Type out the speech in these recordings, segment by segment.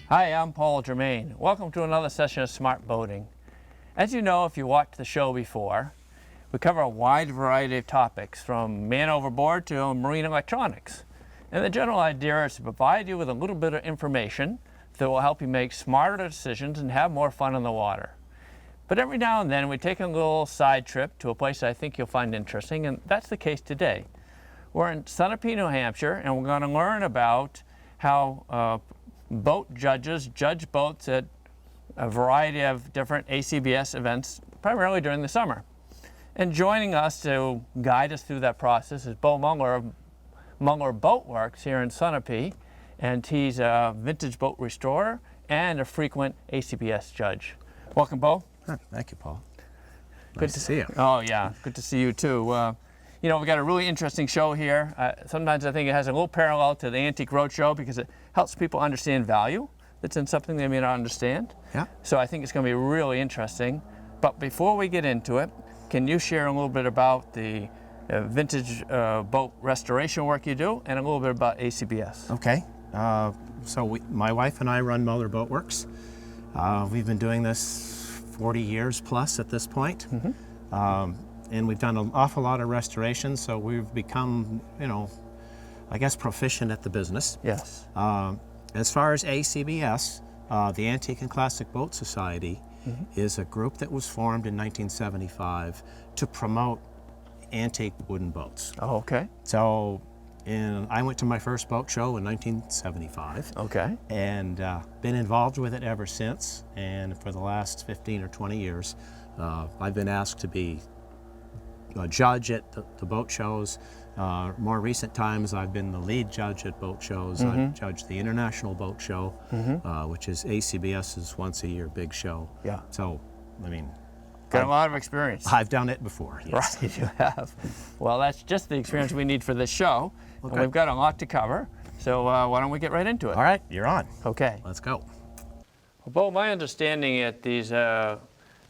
Hi, I'm Paul Germain. Welcome to another session of Smart Boating. As you know, if you watched the show before, we cover a wide variety of topics from man overboard to marine electronics. And the general idea is to provide you with a little bit of information that will help you make smarter decisions and have more fun on the water. But every now and then we take a little side trip to a place I think you'll find interesting, and that's the case today. We're in Sunapee, New Hampshire, and we're going to learn about how boat judges judge boats at a variety of different ACBS events, primarily during the summer. And joining us to guide us through that process is Bo Munger of Munger Boat Works here in Sunapee, and he's a vintage boat restorer and a frequent ACBS judge. Welcome, Bo. Thank you, Paul. Good to see you. Oh yeah, good to see you too. You know, we've got a really interesting show here. Sometimes I think it has a little parallel to the Antique Roadshow because it helps people understand value that's in something they may not understand. Yeah. So I think it's going to be really interesting. But before we get into it, can you share a little bit about the vintage boat restoration work you do and a little bit about ACBS? Okay. My wife and I run Muller Boat Works. We've been doing this 40 years plus at this point. Mm-hmm. And we've done an awful lot of restorations, so we've become, I guess, proficient at the business. Yes. As far as ACBS, the Antique and Classic Boat Society is a group that was formed in 1975 to promote antique wooden boats. Oh, okay. So I went to my first boat show in 1975. Okay. And been involved with it ever since. And for the last 15 or 20 years, I've been asked to be a judge at the boat shows. More recent times, I've been the lead judge at boat shows. Mm-hmm. I've judged the International Boat Show, which is ACBS's once-a-year big show. Yeah. So, I mean, got a lot of experience. I've done it before. Yes. Right, you have. Well, that's just the experience we need for this show. Okay. And we've got a lot to cover. So why don't we get right into it? All right, you're on. Okay. Let's go. Well, Bo, my understanding at these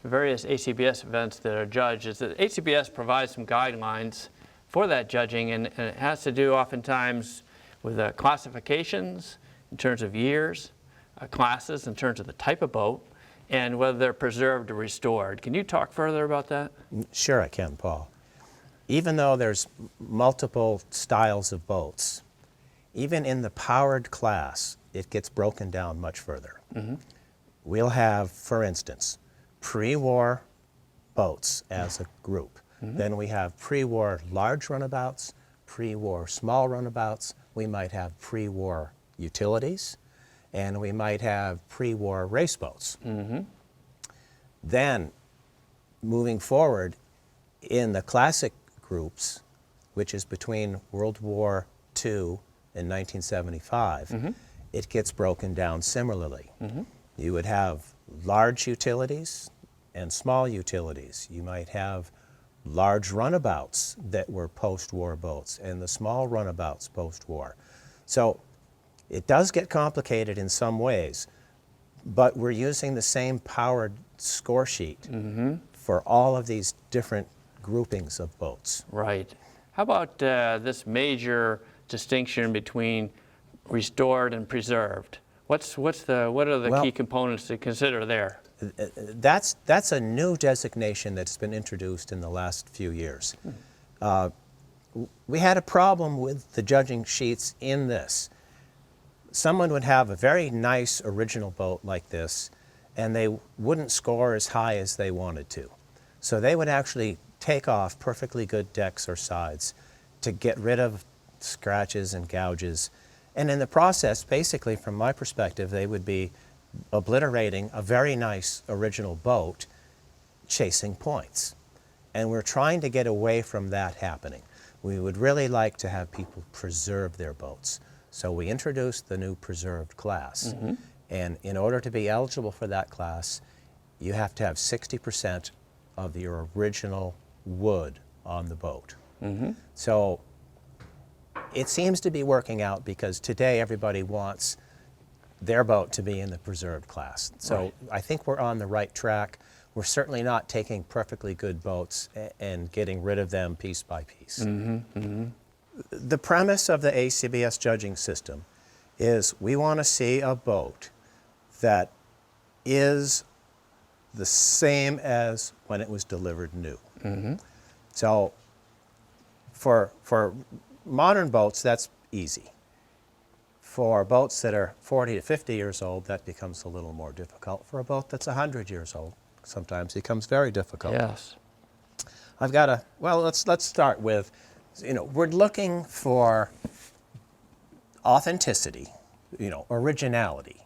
various ACBS events that are judged is that ACBS provides some guidelines for that judging, and it has to do oftentimes with classifications in terms of years, classes in terms of the type of boat, and whether they're preserved or restored. Can you talk further about that? Sure I can, Paul. Even though there's multiple styles of boats, even in the powered class, it gets broken down much further. Mm-hmm. We'll have, for instance, pre-war boats as a group. Mm-hmm. Then we have pre-war large runabouts, pre-war small runabouts. We might have pre-war utilities, and we might have pre-war race boats. Mm-hmm. Then, moving forward, in the classic groups, which is between World War II and 1975, it gets broken down similarly. Mm-hmm. You would have large utilities and small utilities. You might have large runabouts that were post-war boats and the small runabouts post-war. So it does get complicated in some ways, but we're using the same powered score sheet for all of these different groupings of boats. Right. How about this major distinction between restored and preserved? What are the key components to consider there? That's a new designation that's been introduced in the last few years. We had a problem with the judging sheets in this. Someone would have a very nice original boat like this, and they wouldn't score as high as they wanted to. So they would actually take off perfectly good decks or sides to get rid of scratches and gouges. And in the process, basically, from my perspective, they would be obliterating a very nice original boat chasing points. And we're trying to get away from that happening. We would really like to have people preserve their boats. So we introduced the new preserved class. Mm-hmm. And in order to be eligible for that class, you have to have 60% of your original wood on the boat. Mm-hmm. So it seems to be working out because today everybody wants their boat to be in the preserved class. So right. I think we're on the right track. We're certainly not taking perfectly good boats and getting rid of them piece by piece. Mm-hmm. Mm-hmm. The premise of the ACBS judging system is we want to see a boat that is the same as when it was delivered new. So for modern boats, that's easy. For boats that are 40 to 50 years old, that becomes a little more difficult. For a boat that's 100 years old, sometimes it becomes very difficult. Yes. I've got a, well, let's start with, we're looking for authenticity, originality.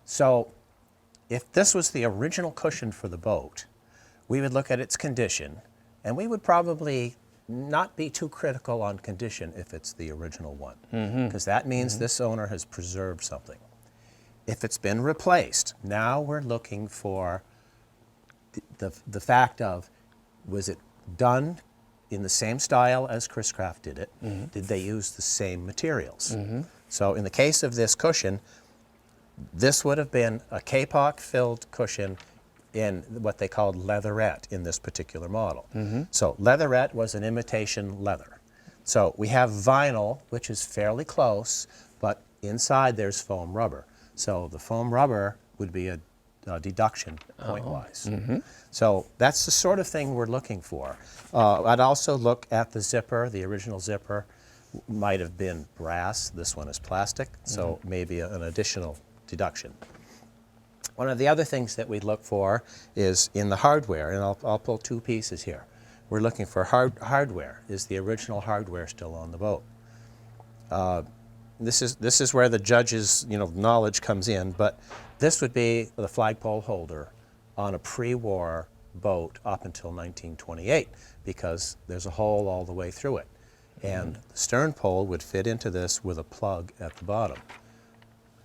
So if this was the original cushion for the boat, we would look at its condition, and we would probably not be too critical on condition if it's the original one, because that means this owner has preserved something. If it's been replaced, now we're looking for the fact of, was it done in the same style as Chris Craft did it? Did they use the same materials? So in the case of this cushion, this would have been a kapok filled cushion in what they called leatherette in this particular model. So leatherette was an imitation leather. So we have vinyl, which is fairly close, but inside there's foam rubber. So the foam rubber would be a deduction point-wise. So that's the sort of thing we're looking for. I'd also look at the zipper. The original zipper might have been brass. This one is plastic, so maybe an additional deduction. One of the other things that we'd look for is in the hardware, and I'll pull two pieces here. We're looking for hardware. Is the original hardware still on the boat? This is where the judge's knowledge comes in, but this would be the flagpole holder on a pre-war boat up until 1928, because there's a hole all the way through it. And the stern pole would fit into this with a plug at the bottom.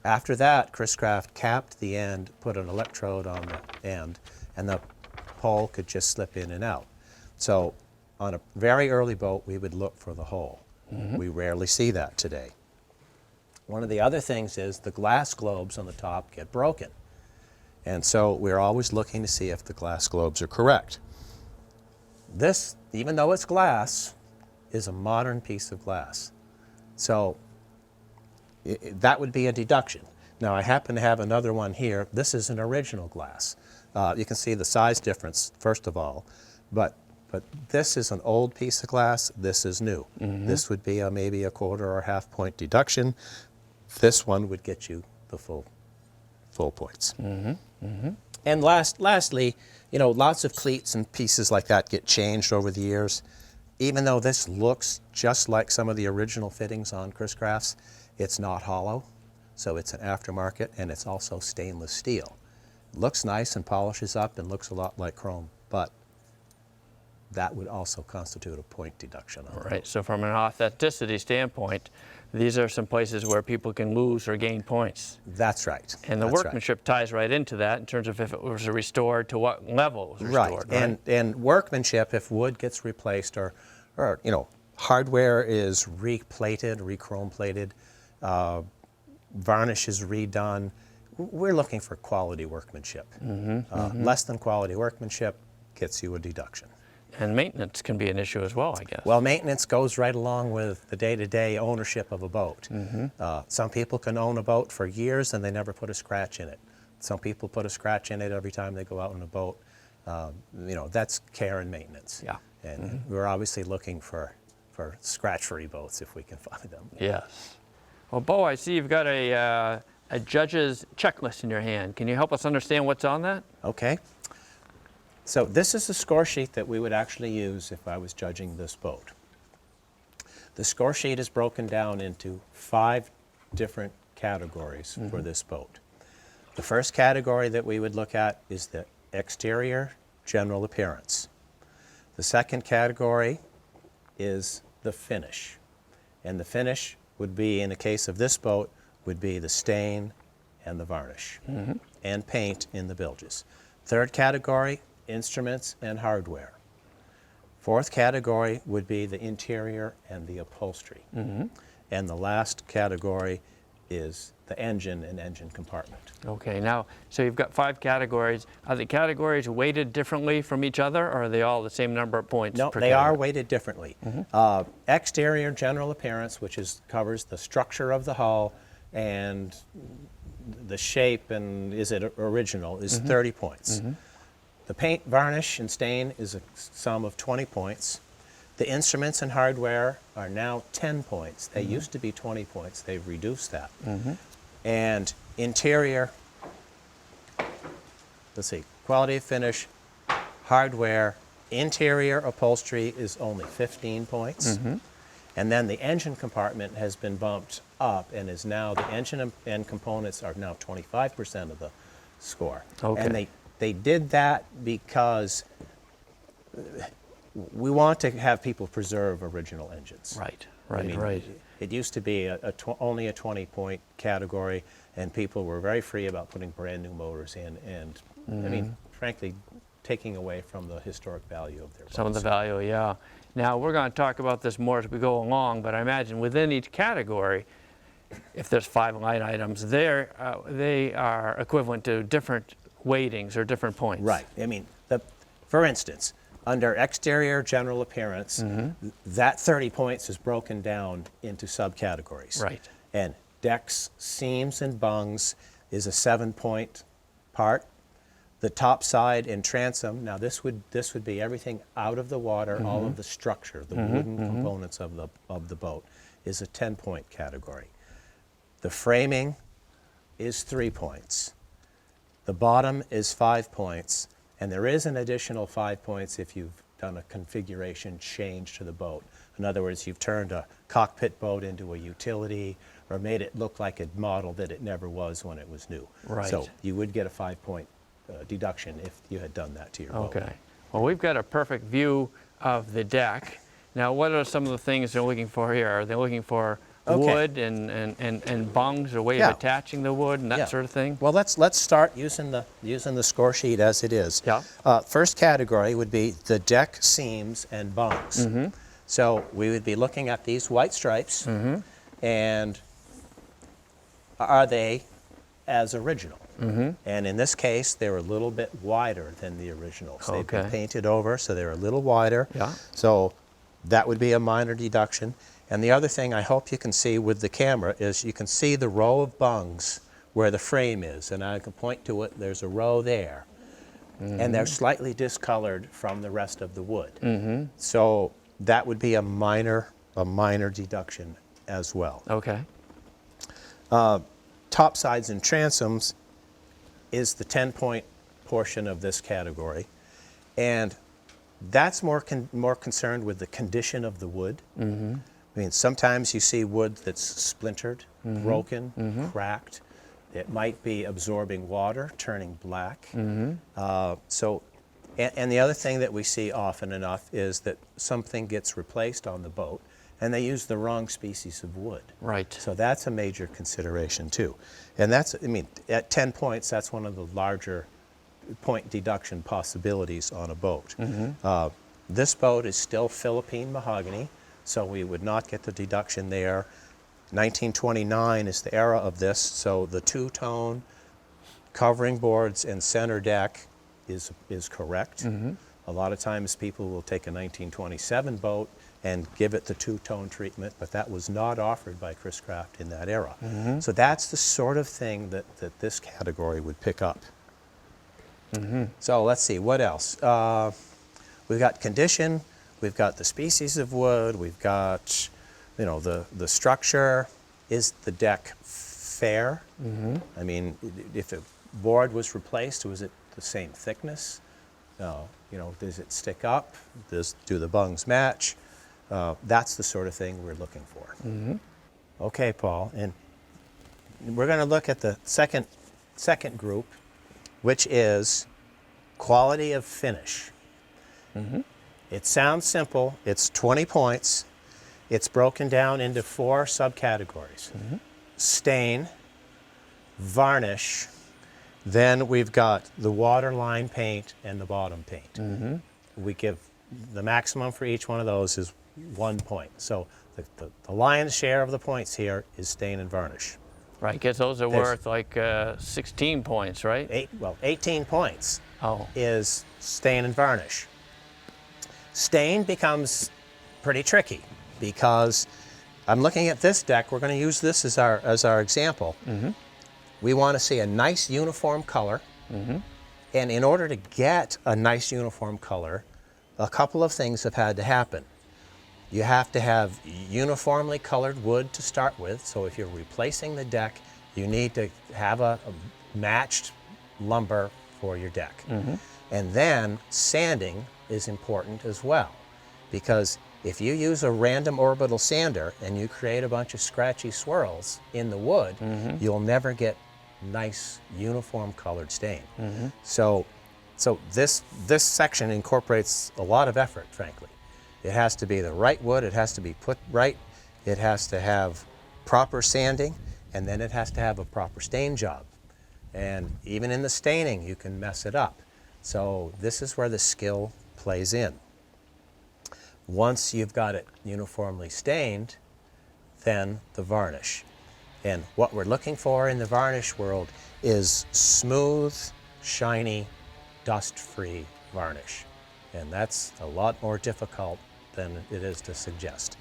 After that, Chris Craft capped the end, put an electrode on the end, and the pole could just slip in and out. So on a very early boat, we would look for the hole. We rarely see that today. One of the other things is the glass globes on the top get broken. And so we're always looking to see if the glass globes are correct. This, even though it's glass, is a modern piece of glass. So that would be a deduction. Now I happen to have another one here. This is an original glass. You can see the size difference, first of all, but this is an old piece of glass, this is new. This would be maybe a quarter or half point deduction. This one would get you the full points. And lastly, lots of cleats and pieces like that get changed over the years. Even though this looks just like some of the original fittings on Chris Crafts, it's not hollow, so it's an aftermarket, and it's also stainless steel. It looks nice and polishes up and looks a lot like chrome, but that would also constitute a point deduction. Right, so from an authenticity standpoint, these are some places where people can lose or gain points. That's right. And the workmanship ties right into that in terms of if it was restored, to what level it was restored. Right, and workmanship, if wood gets replaced or hardware is replated, rechrome plated, varnish is redone, we're looking for quality workmanship. Less than quality workmanship gets you a deduction. And maintenance can be an issue as well, I guess. Well, maintenance goes right along with the day-to-day ownership of a boat. Some people can own a boat for years and they never put a scratch in it. Some people put a scratch in it every time they go out on a boat. That's care and maintenance. Yeah. And we're obviously looking for scratch-free boats if we can find them. Yes. Well, Bo, I see you've got a judge's checklist in your hand. Can you help us understand what's on that? Okay. So this is the score sheet that we would actually use if I was judging this boat. The score sheet is broken down into 5 different categories for this boat. The first category that we would look at is the exterior general appearance. The second category is the finish. And the finish would be, in the case of this boat, would be the stain and the varnish and paint in the bilges. Third category, instruments and hardware. Fourth category would be the interior and the upholstery. And the last category is the engine and engine compartment. Okay, now, so you've got 5 categories. Are the categories weighted differently from each other, or are they all the same number of points? No, they are weighted differently. Exterior general appearance, which covers the structure of the hull, and the shape and is it original is 30 points. The paint, varnish, and stain is a sum of 20 points. The instruments and hardware are now 10 points. They used to be 20 points. They've reduced that. And interior, let's see, quality of finish, hardware, interior upholstery is only 15 points. And then the engine compartment has been bumped up and is now, the engine and components are now 25% of the score. Okay. And they did that because we want to have people preserve original engines. Right, I right, mean, right. It used to be only a 20-point category, and people were very free about putting brand new motors in, and I mean, frankly, taking away from the historic value of their boats. Some of the value, yeah. Now, we're going to talk about this more as we go along, but I imagine within each category, if there's 5 line items, they are equivalent to different weightings or different points. Right. I mean, for instance, under exterior general appearance, that 30 points is broken down into subcategories. Right. And decks, seams, and bungs is a 7-point part. The top side and transom, now this would be everything out of the water, all of the structure, the wooden components of the boat, is a 10-point category. The framing is 3 points. The bottom is 5 points, and there is an additional 5 points if you've done a configuration change to the boat. In other words, you've turned a cockpit boat into a utility or made it look like a model that it never was when it was new. Right. So you would get a 5-point deduction if you had done that to your boat. Okay. Well, we've got a perfect view of the deck. Now, what are some of the things they're looking for here? Are they looking for wood and bungs, a way of attaching the wood and that sort of thing? Well, let's start using the score sheet as it is. Yeah. First category would be the deck seams and bungs. So we would be looking at these white stripes, and are they as original? And in this case, they're a little bit wider than the originals. They've been painted over, so they're a little wider. Yeah. So that would be a minor deduction. And the other thing I hope you can see with the camera is you can see the row of bungs where the frame is, and I can point to it. There's a row there, and they're slightly discolored from the rest of the wood. So that would be a minor deduction as well. Okay. Top sides and transoms is the 10-point portion of this category, and that's more concerned with the condition of the wood. I mean, sometimes you see wood that's splintered, broken, cracked. It might be absorbing water, turning black. And the other thing that we see often enough is that something gets replaced on the boat, and they use the wrong species of wood. Right. So that's a major consideration too. And that's, I mean, at 10 points, that's one of the larger point deduction possibilities on a boat. This boat is still Philippine mahogany, so we would not get the deduction there. 1929 is the era of this, so the two-tone covering boards and center deck is correct. A lot of times people will take a 1927 boat and give it the two-tone treatment, but that was not offered by Chris Craft in that era. So that's the sort of thing that this category would pick up. So let's see, what else? We've got condition, we've got the species of wood, we've got, you know, the structure. Is the deck fair? I mean, if a board was replaced, was it the same thickness? You know, does it stick up? Do the bungs match? That's the sort of thing we're looking for. Okay, Paul, and we're going to look at the second group, which is quality of finish. It sounds simple. It's 20 points. It's broken down into 4 subcategories. Stain, varnish, then we've got the waterline paint and the bottom paint. We give the maximum for each one of those is 1 point. So the lion's share of the points here is stain and varnish. Right, because those are worth like 16 points, right? 18 points is stain and varnish. Stain becomes pretty tricky because I'm looking at this deck. We're going to use this as our example. We want to see a nice uniform color. And in order to get a nice uniform color, a couple of things have had to happen. You have to have uniformly colored wood to start with. So if you're replacing the deck, you need to have a matched lumber for your deck. And then sanding is important as well, because if you use a random orbital sander and you create a bunch of scratchy swirls in the wood, you'll never get nice uniform colored stain. So this section incorporates a lot of effort, frankly. It has to be the right wood, it has to be put right, it has to have proper sanding, and then it has to have a proper stain job. And even in the staining, you can mess it up. So this is where the skill plays in. Once you've got it uniformly stained, then the varnish. And what we're looking for in the varnish world is smooth, shiny, dust-free varnish. And that's a lot more difficult than it is to suggest.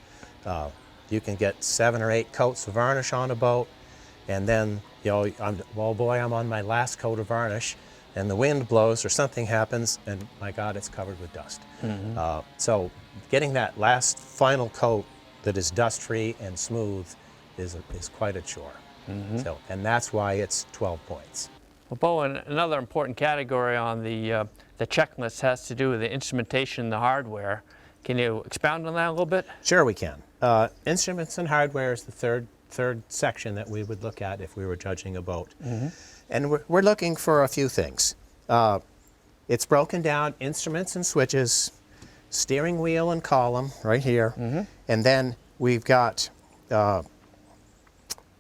You can get 7 or 8 coats of varnish on a boat, and then, you know, I'm on my last coat of varnish, and the wind blows or something happens, and my God, it's covered with dust. So getting that last final coat that is dust-free and smooth is quite a chore. So, and that's why it's 12 points. Well, Bo, another important category on the checklist has to do with the instrumentation, the hardware. Can you expound on that a little bit? Sure we can. Instruments and hardware is the third section that we would look at if we were judging a boat. And we're looking for a few things. It's broken down instruments and switches, steering wheel and column right here, and then we've got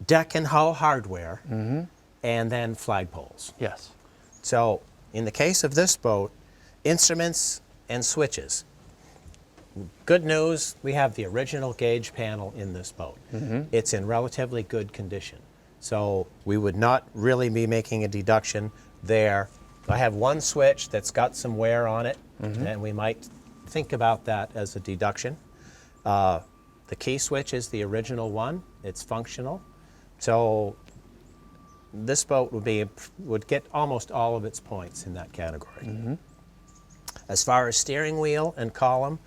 deck and hull hardware, and then flagpoles. Yes. So in the case of this boat, instruments and switches. Good news, we have the original gauge panel in this boat. It's in relatively good condition. So we would not really be making a deduction there. I have one switch that's got some wear on it, and we might think about that as a deduction. The key switch is the original one. It's functional. So this boat would get almost all of its points in that category. As far as steering wheel and column,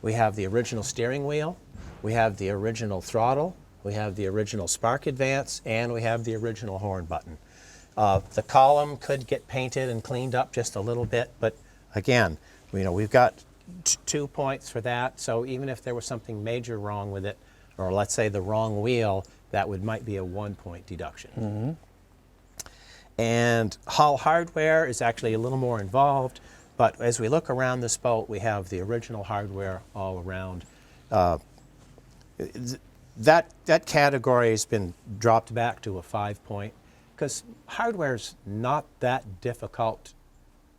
we have the original steering wheel, we have the original throttle, we have the original spark advance, and we have the original horn button. The column could get painted and cleaned up just a little bit, but again, we've got 2 points for that, so even if there was something major wrong with it, or let's say the wrong wheel, that might be a 1-point deduction. And hull hardware is actually a little more involved, but as we look around this boat, we have the original hardware all around. That category has been dropped back to a 5-point, because hardware's not that difficult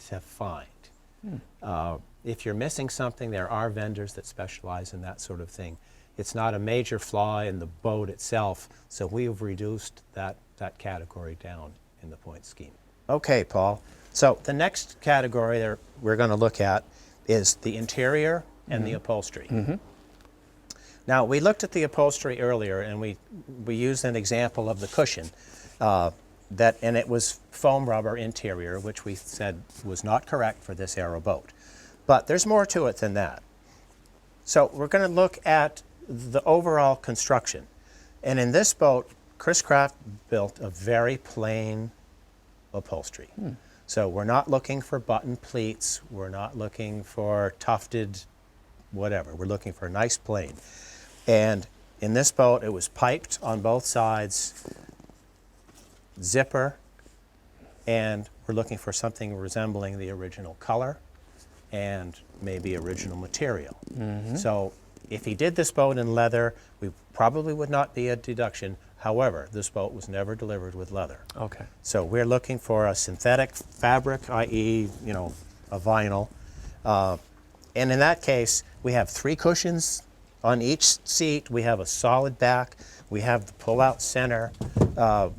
to find. If you're missing something, there are vendors that specialize in that sort of thing. It's not a major flaw in the boat itself, so we've reduced that category down in the point scheme. Okay, Paul. So the next category that we're going to look at is the interior and the upholstery. Now, we looked at the upholstery earlier, and we used an example of the cushion, and it was foam rubber interior, which we said was not correct for this aero boat. But there's more to it than that. So we're going to look at the overall construction. And in this boat, Chris Craft built a very plain upholstery. So we're not looking for button pleats, we're not looking for tufted whatever, we're looking for a nice plain. And in this boat, it was piped on both sides, zipper, and we're looking for something resembling the original color and maybe original material. So if he did this boat in leather, we probably would not be a deduction. However, this boat was never delivered with leather. Okay. So we're looking for a synthetic fabric, i.e., a vinyl. And in that case, we have 3 cushions on each seat. We have a solid back. We have the pull-out center.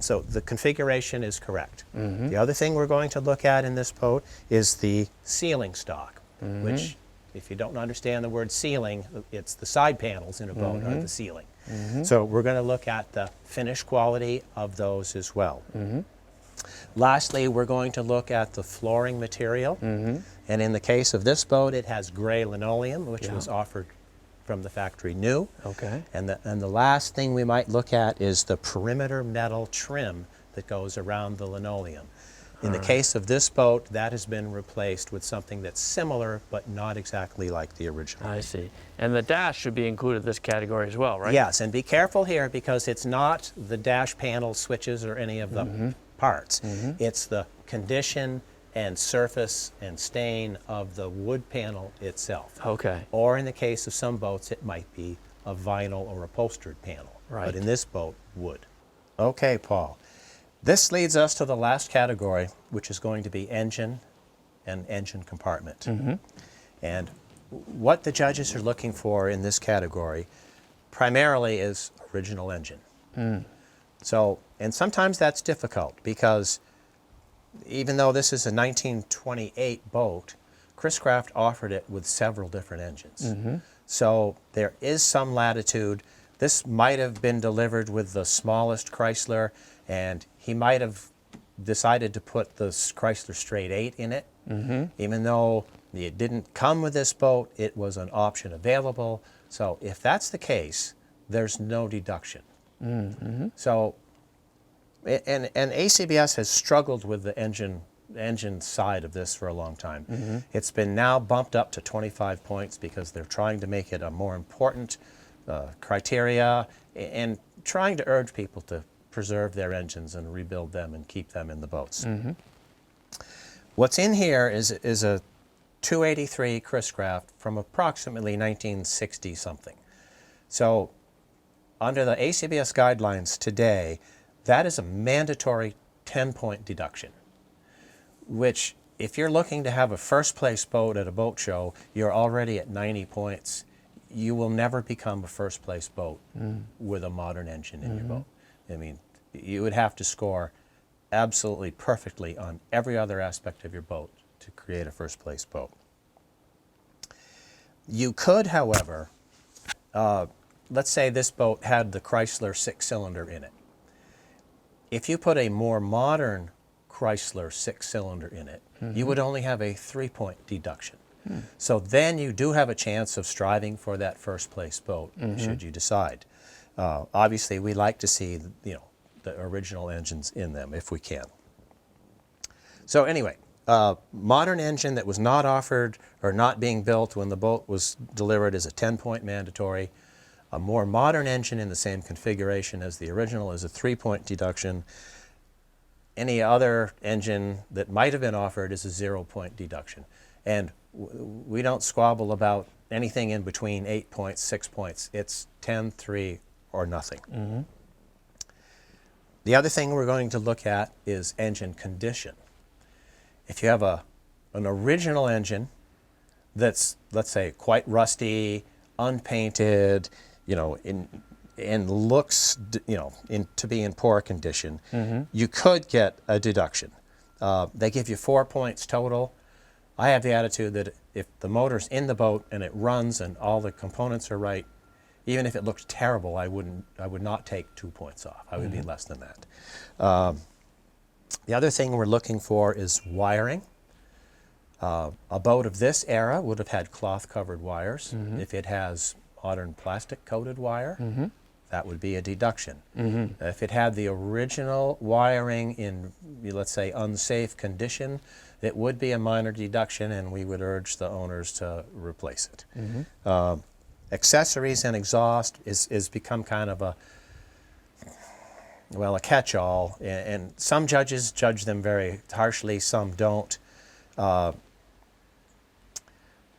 So the configuration is correct. The other thing we're going to look at in this boat is the ceiling stock, which, if you don't understand the word ceiling, it's the side panels in a boat, are the ceiling. So we're going to look at the finish quality of those as well. Lastly, we're going to look at the flooring material. And in the case of this boat, it has gray linoleum, which was offered from the factory new. Okay. And the last thing we might look at is the perimeter metal trim that goes around the linoleum. In the case of this boat, that has been replaced with something that's similar, but not exactly like the original. I see. And the dash should be included in this category as well, right? Yes, and be careful here because it's not the dash panel switches or any of the parts. It's the condition and surface and stain of the wood panel itself. Okay. Or in the case of some boats, it might be a vinyl or upholstered panel. Right. But in this boat, wood. Okay, Paul. This leads us to the last category, which is going to be engine and engine compartment. And what the judges are looking for in this category primarily is original engine. So, and sometimes that's difficult because even though this is a 1928 boat, Chris-Craft offered it with several different engines. So there is some latitude. This might have been delivered with the smallest Chrysler, and he might have decided to put the Chrysler Straight 8 in it. Even though it didn't come with this boat, it was an option available. So if that's the case, there's no deduction. So, and ACBS has struggled with the engine side of this for a long time. It's been now bumped up to 25 points because they're trying to make it a more important criteria and trying to urge people to preserve their engines and rebuild them and keep them in the boats. What's in here is a 283 Chris-Craft from approximately 1960 something. So under the ACBS guidelines today, that is a mandatory 10-point deduction, which if you're looking to have a first place boat at a boat show, you're already at 90 points. You will never become a first place boat with a modern engine in your boat. I mean, you would have to score absolutely perfectly on every other aspect of your boat to create a first place boat. You could, however, let's say this boat had the Chrysler 6-cylinder in it. If you put a more modern Chrysler 6-cylinder in it, you would only have a 3-point deduction. So then you do have a chance of striving for that first place boat, should you decide. Obviously, we like to see, the original engines in them if we can. So anyway, modern engine that was not offered or not being built when the boat was delivered is a 10-point mandatory. A more modern engine in the same configuration as the original is a 3-point deduction. Any other engine that might have been offered is a 0-point deduction. And we don't squabble about anything in between 8 points, 6 points. It's 10, 3, or nothing. The other thing we're going to look at is engine condition. If you have an original engine that's, let's say, quite rusty, unpainted, and looks, to be in poor condition, you could get a deduction. They give you 4 points total. I have the attitude that if the motor's in the boat and it runs and all the components are right, even if it looked terrible, I would not take 2 points off. I would be less than that. The other thing we're looking for is wiring. A boat of this era would have had cloth-covered wires. If it has modern plastic-coated wire, that would be a deduction. If it had the original wiring in, let's say, unsafe condition, it would be a minor deduction, and we would urge the owners to replace it. Accessories and exhaust is become kind of a catch-all, and some judges judge them very harshly, some don't.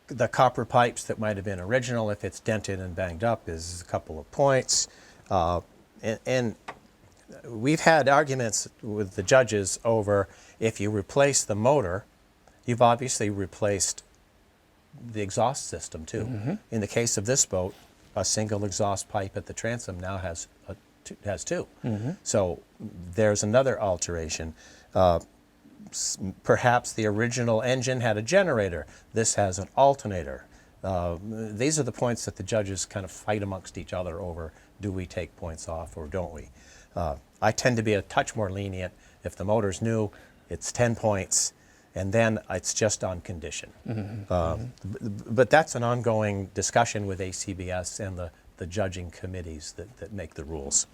The copper pipes that might have been original, if it's dented and banged up, is a couple of points. And we've had arguments with the judges over if you replace the motor, you've obviously replaced the exhaust system too. In the case of this boat, a single exhaust pipe at the transom now has two. So there's another alteration. Perhaps the original engine had a generator. This has an alternator. These are the points that the judges kind of fight amongst each other over do we take points off or don't we? I tend to be a touch more lenient. If the motor's new, it's 10 points, and then it's just on condition. But that's an ongoing discussion with ACBS and the judging committees that make the rules.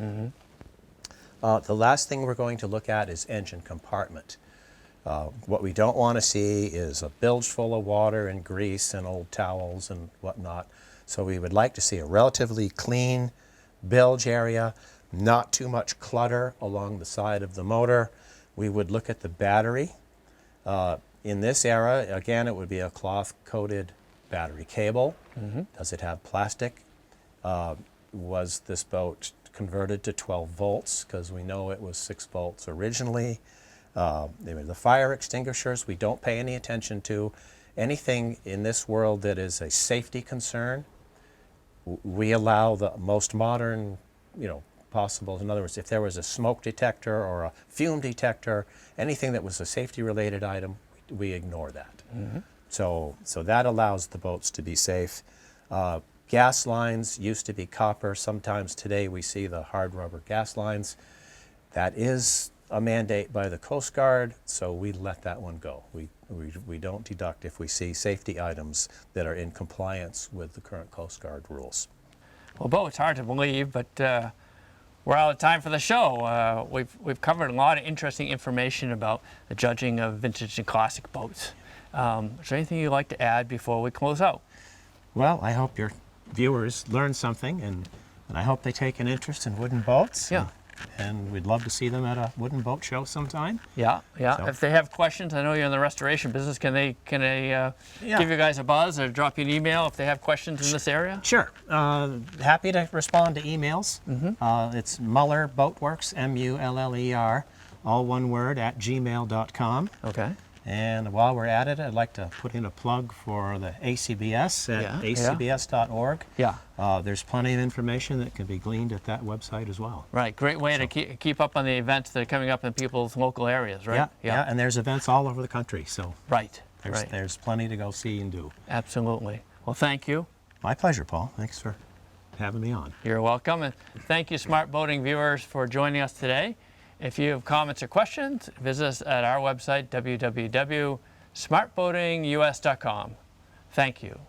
The last thing we're going to look at is engine compartment. What we don't want to see is a bilge full of water and grease and old towels and whatnot. So we would like to see a relatively clean bilge area, not too much clutter along the side of the motor. We would look at the battery. In this era, again, it would be a cloth-coated battery cable. Does it have plastic? Was this boat converted to 12 volts? Because we know it was 6 volts originally. The fire extinguishers we don't pay any attention to. Anything in this world that is a safety concern, we allow the most modern, possible. In other words, if there was a smoke detector or a fume detector, anything that was a safety-related item, we ignore that. So that allows the boats to be safe. Gas lines used to be copper. Sometimes today we see the hard rubber gas lines. That is a mandate by the Coast Guard, so we let that one go. We don't deduct if we see safety items that are in compliance with the current Coast Guard rules. Well, Bo, it's hard to believe, but we're out of time for the show. We've covered a lot of interesting information about the judging of vintage and classic boats. Is there anything you'd like to add before we close out? Well, I hope your viewers learned something, and I hope they take an interest in wooden boats. Yeah. And we'd love to see them at a wooden boat show sometime. Yeah. So. If they have questions, I know you're in the restoration business. Can they give you guys a buzz or drop you an email if they have questions in this area? Sure. Happy to respond to emails. It's Muller Boatworks, M-U-L-L-E-R, all one word, @gmail.com. Okay. And while we're at it, I'd like to put in a plug for the ACBS at acbs.org. Yeah. There's plenty of information that can be gleaned at that website as well. Right. Great way to keep up on the events that are coming up in people's local areas, right? Yeah. And there's events all over the country. So right. There's plenty to go see and do. Absolutely. Well, thank you. My pleasure, Paul. Thanks for having me on. You're welcome. And thank you, Smart Boating viewers, for joining us today. If you have comments or questions, visit us at our website, www.smartboatingus.com. Thank you.